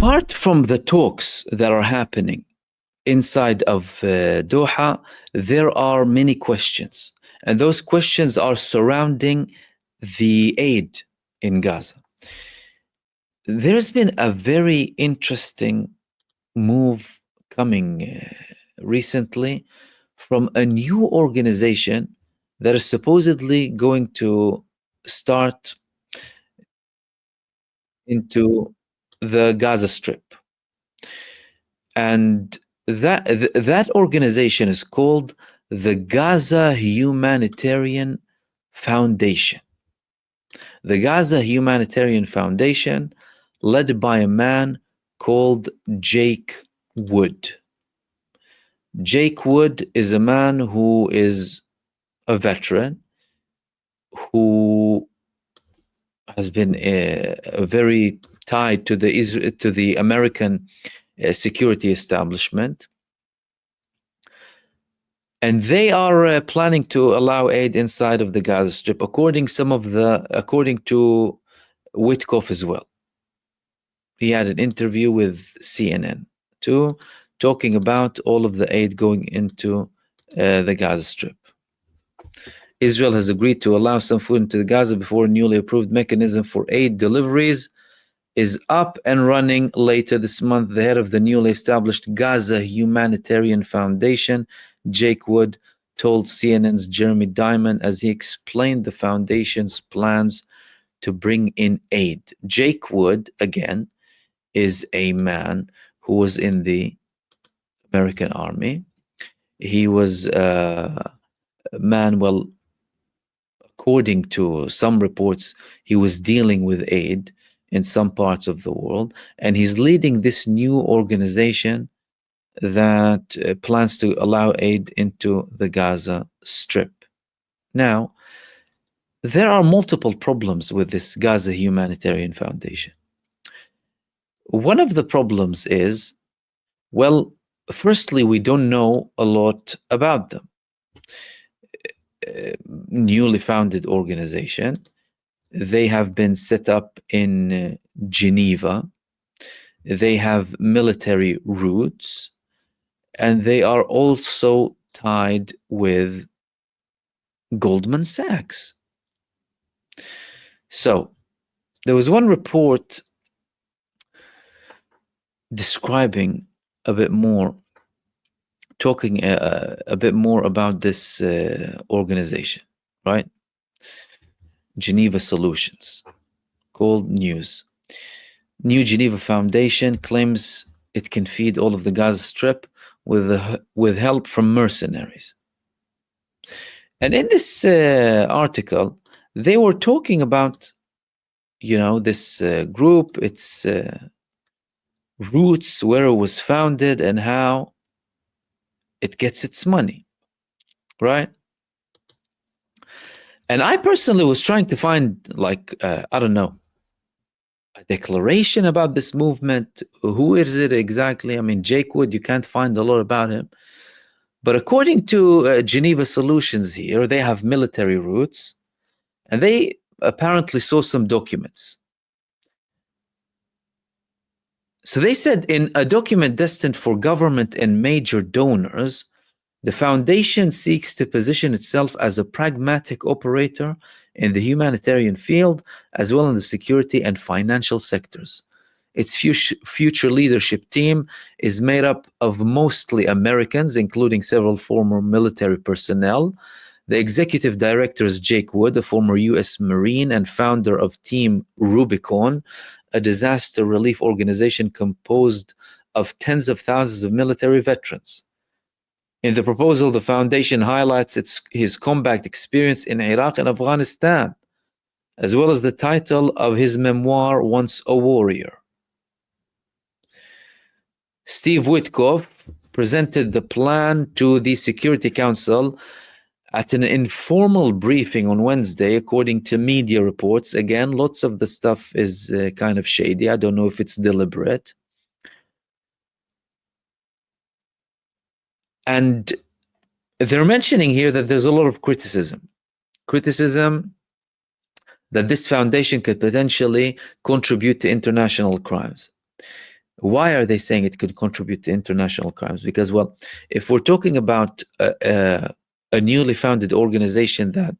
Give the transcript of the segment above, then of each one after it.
apart from the talks that are happening inside of Doha, there are many questions. And those questions are surrounding the aid in Gaza. There's been a very interesting move coming recently from a new organization that is supposedly going to start into the Gaza Strip. And that organization is called the Gaza Humanitarian Foundation. The Gaza Humanitarian Foundation, led by a man called Jake Wood. Jake Wood is a man who is a veteran, who has been very tied to the American security establishment, and they are planning to allow aid inside of the Gaza Strip, according to Witkoff as well. He had an interview with CNN too, talking about all of the aid going into the Gaza Strip. Israel has agreed to allow some food into the Gaza before a newly approved mechanism for aid deliveries is up and running later this month. The head of the newly established Gaza Humanitarian Foundation, Jake Wood, told CNN's Jeremy Diamond as he explained the foundation's plans to bring in aid. Jake Wood, again, is a man who was in the American army. He was a man, well, according to some reports, he was dealing with aid in some parts of the world, and he's leading this new organization that plans to allow aid into the Gaza Strip. Now, there are multiple problems with this Gaza Humanitarian Foundation. One of the problems is, well, firstly, we don't know a lot about them. Newly founded organization. They have been set up in Geneva. They have military roots, and they are also tied with Goldman Sachs. So there was one report describing a bit more, talking a bit more about this organization, right? Geneva Solutions, called News. New Geneva Foundation claims it can feed all of the Gaza Strip with help from mercenaries. And in this article, they were talking about, this group, its roots, where it was founded, and how it gets its money, right? And I personally was trying to find, I don't know, a declaration about this movement. Who is it exactly? I mean, Jake Wood, you can't find a lot about him. But according to Geneva Solutions here, they have military roots, and they apparently saw some documents. So they said, in a document destined for government and major donors, the foundation seeks to position itself as a pragmatic operator in the humanitarian field, as well in the security and financial sectors. Its future leadership team is made up of mostly Americans, including several former military personnel. The executive director is Jake Wood, a former U.S. Marine and founder of Team Rubicon, a disaster relief organization composed of tens of thousands of military veterans. In the proposal, the foundation highlights his combat experience in Iraq and Afghanistan, as well as the title of his memoir, Once a Warrior. Steve Witkoff presented the plan to the Security Council at an informal briefing on Wednesday, according to media reports. Again, lots of the stuff is kind of shady. I don't know if it's deliberate. And they're mentioning here that there's a lot of criticism that this foundation could potentially contribute to international crimes. Why are they saying it could contribute to international crimes? Because, well, if we're talking about a newly founded organization that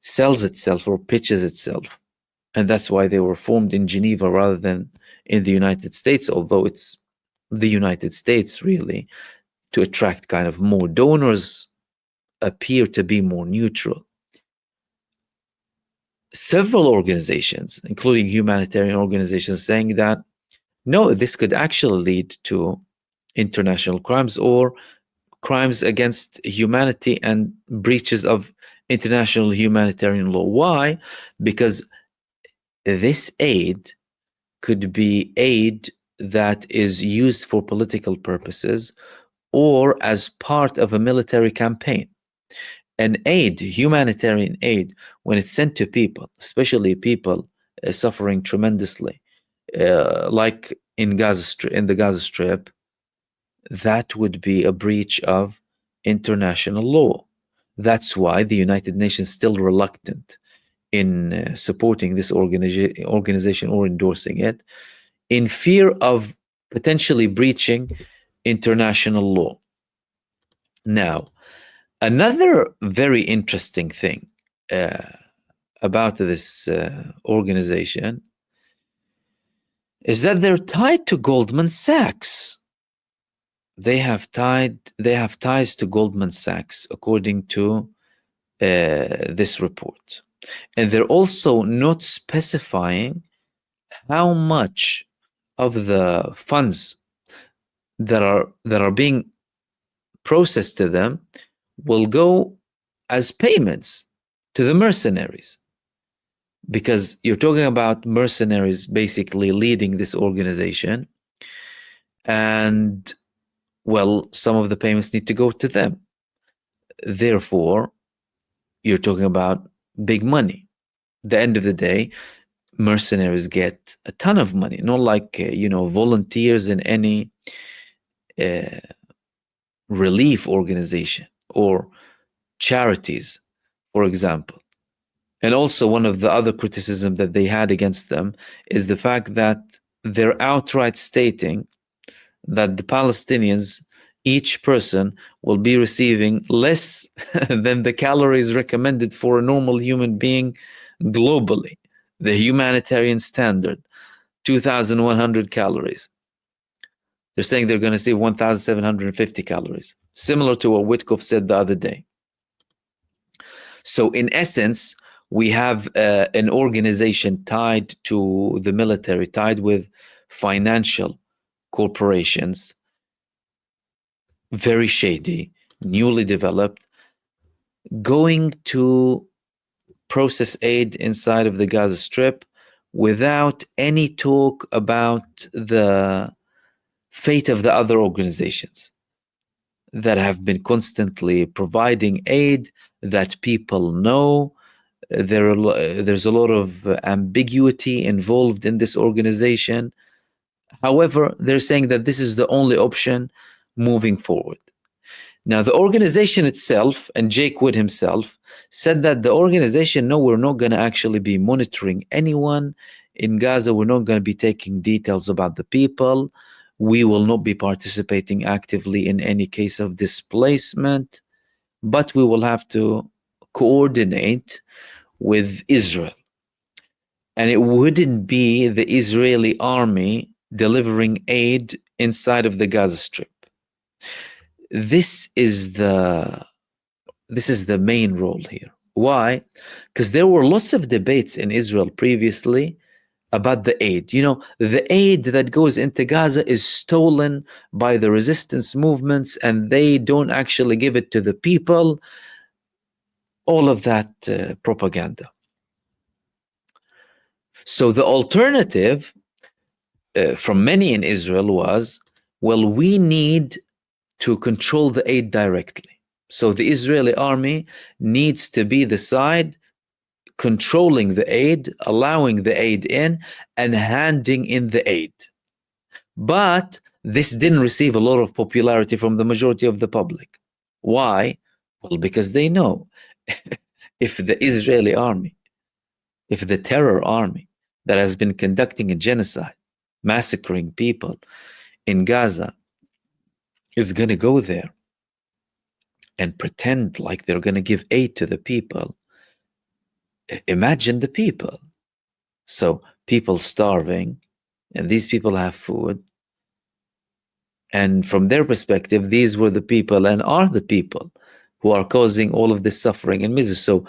sells itself or pitches itself, and that's why they were formed in Geneva rather than in the United States, although it's the United States really, to attract kind of more donors, appear to be more neutral. Several organizations, including humanitarian organizations, saying that no, this could actually lead to international crimes or crimes against humanity and breaches of international humanitarian law. Why? Because this aid could be aid that is used for political purposes or as part of a military campaign. And aid, humanitarian aid, when it's sent to people, especially people suffering tremendously, like in the Gaza Strip, that would be a breach of international law. That's why the United Nations is still reluctant in supporting this organization or endorsing it, in fear of potentially breaching international law. Now, another very interesting thing about this organization is that they're tied to Goldman Sachs. They have ties to Goldman Sachs, according to this report, and they're also not specifying how much of the funds that are being processed to them will go as payments to the mercenaries, because you're talking about mercenaries basically leading this organization, and well, some of the payments need to go to them. Therefore, you're talking about big money. At the end of the day, mercenaries get a ton of money, not like volunteers in any relief organization or charities, for example. And also, one of the other criticism that they had against them is the fact that they're outright stating that the Palestinians, each person, will be receiving less than the calories recommended for a normal human being globally. The humanitarian standard, 2,100 calories. They're saying they're going to see 1,750 calories, similar to what Witkoff said the other day. So in essence, we have an organization tied to the military, tied with financial corporations, very shady, newly developed, going to process aid inside of the Gaza Strip without any talk about the fate of the other organizations that have been constantly providing aid, that people know. There's a lot of ambiguity involved in this organization. However, they're saying that this is the only option moving forward. Now, the organization itself, and Jake Wood himself, said that the organization, no, we're not going to actually be monitoring anyone in Gaza. We're not going to be taking details about the people. We will not be participating actively in any case of displacement, but we will have to coordinate with Israel. And it wouldn't be the Israeli army delivering aid inside of the Gaza Strip. This is the main role here. Why? Because there were lots of debates in Israel previously about the aid. The aid that goes into Gaza is stolen by the resistance movements and they don't actually give it to the people. All of that propaganda. So the alternative from many in Israel was, well, we need to control the aid directly. So the Israeli army needs to be the side controlling the aid, allowing the aid in, and handing in the aid. But this didn't receive a lot of popularity from the majority of the public. Why? Well, because they know if the Israeli army, if the terror army that has been conducting a genocide, massacring people in Gaza is going to go there and pretend like they're going to give aid to the people. Imagine the people. So people starving, and these people have food. And from their perspective, these were the people and are the people who are causing all of this suffering and misery. So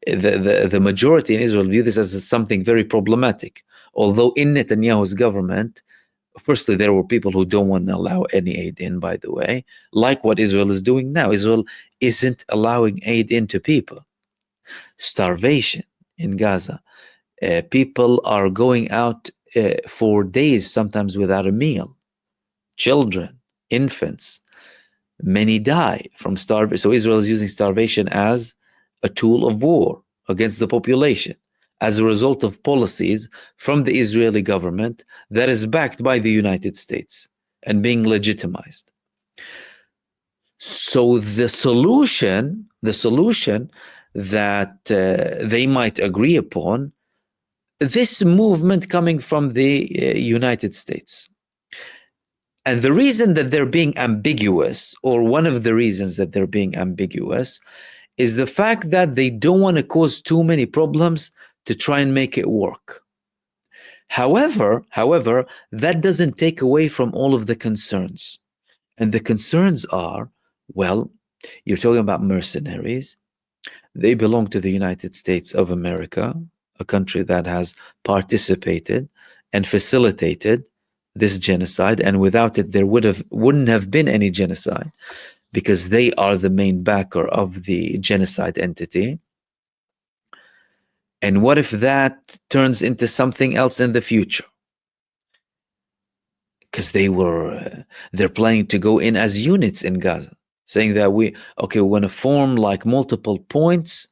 the majority in Israel view this as something very problematic. Although in Netanyahu's government, firstly, there were people who don't want to allow any aid in, by the way, like what Israel is doing now. Israel isn't allowing aid into people. Starvation in Gaza. People are going out for days, sometimes without a meal. Children, infants, many die from starvation. So Israel is using starvation as a tool of war against the population as a result of policies from the Israeli government that is backed by the United States and being legitimized. So the solution that they might agree upon, this movement coming from the United States. And the reason that they're being ambiguous, or one of the reasons that they're being ambiguous, is the fact that they don't want to cause too many problems to try and make it work. However, that doesn't take away from all of the concerns. And the concerns are, well, you're talking about mercenaries. They belong to the United States of America, a country that has participated and facilitated this genocide, and without it there wouldn't have been any genocide, because they are the main backer of the genocide entity. And what if that turns into something else in the future? Because they're planning to go in as units in Gaza, saying that we want to form like multiple points,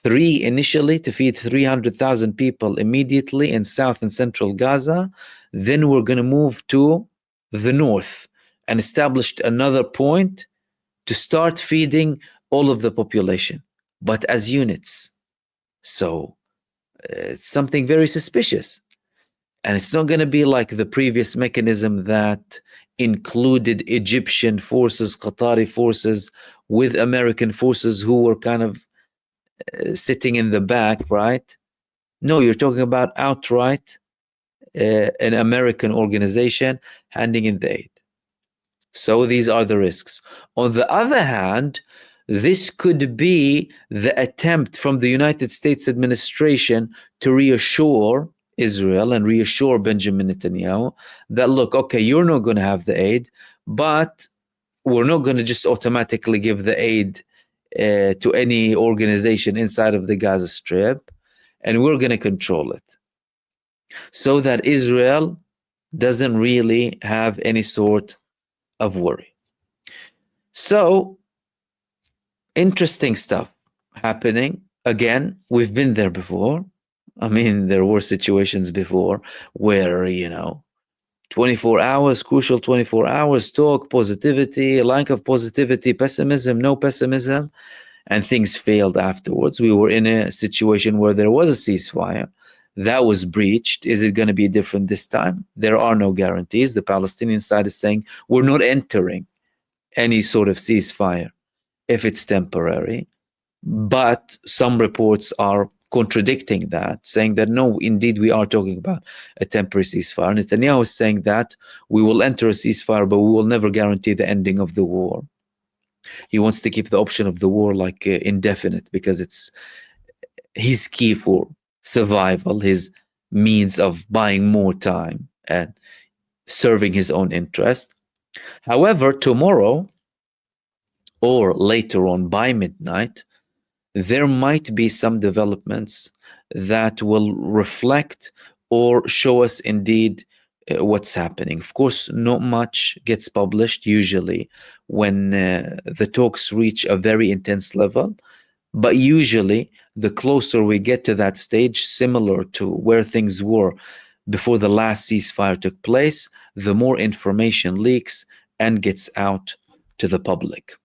3 initially to feed 300,000 people immediately in South and Central Gaza. Then we're going to move to the north and establish another point to start feeding all of the population, but as units. So it's something very suspicious. And it's not going to be like the previous mechanism that included Egyptian forces, Qatari forces with American forces who were kind of sitting in the back, right? No, you're talking about outright an American organization handing in the aid. So these are the risks. On the other hand, this could be the attempt from the United States administration to reassure Israel and reassure Benjamin Netanyahu that, look, okay, you're not going to have the aid, but we're not going to just automatically give the aid to any organization inside of the Gaza Strip, and we're going to control it so that Israel doesn't really have any sort of worry. So, interesting stuff happening. Again, we've been there before. I mean, there were situations before where, 24 hours, crucial 24 hours, talk, positivity, lack of positivity, pessimism, no pessimism, and things failed afterwards. We were in a situation where there was a ceasefire that was breached. Is it going to be different this time? There are no guarantees. The Palestinian side is saying we're not entering any sort of ceasefire if it's temporary. But some reports are contradicting that, saying that no, indeed, we are talking about a temporary ceasefire. Netanyahu is saying that we will enter a ceasefire, but we will never guarantee the ending of the war. He wants to keep the option of the war like indefinite, because it's his key for survival, his means of buying more time and serving his own interest. However, tomorrow or later on by midnight, there might be some developments that will reflect or show us indeed what's happening. Of course, not much gets published usually when the talks reach a very intense level, but usually the closer we get to that stage, similar to where things were before the last ceasefire took place, the more information leaks and gets out to the public.